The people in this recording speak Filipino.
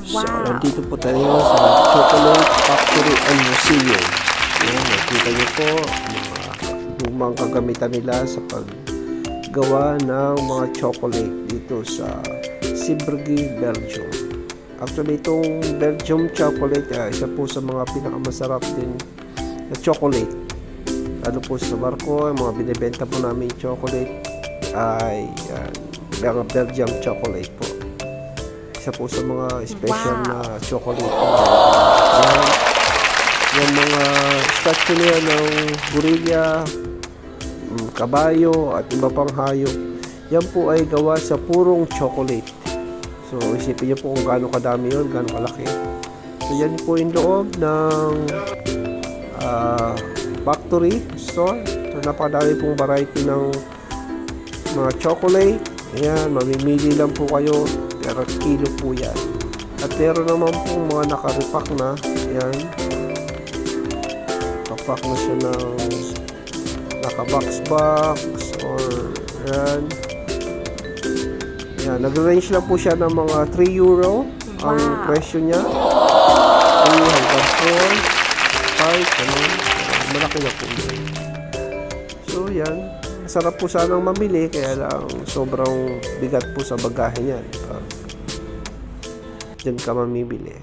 So, nandito po tayo sa Chocolate Factory and Museum. Ayan, nakita niyo po mga lumang kagamitan nila sa paggawa ng mga chocolate dito sa Zeebrugge, Belgium. Actually, itong Belgium chocolate isa po sa mga pinakamasarap din na chocolate. Lalo po sa barko, mga binibenta po namin chocolate ay mga Belgium chocolate po. Isa po sa mga special na chocolate. Yung mga statue niya ng gorilla, kabayo at iba pang hayop, yan po ay gawa sa purong chocolate. So isipin niyo po kung gaano kadami yun, gaano kalaki. So yan po yung loob ng factory store. So napakadami pong variety ng mga chocolate. Ayan, mamimili lang po kayo, pero kilo po yan. At meron naman pong mga naka-repack na. Ayan, nakapack na siya ng naka-box or ayan. Ayan, nag-range lang po siya ng mga 3 euro ang presyo niya. 3 hanggang 4, 5, ganun. Malaki na po yun. So yan, sarap po sanang mamili, kaya lang sobrang bigat po sa bagahe niyan. Diyan ka mamibili.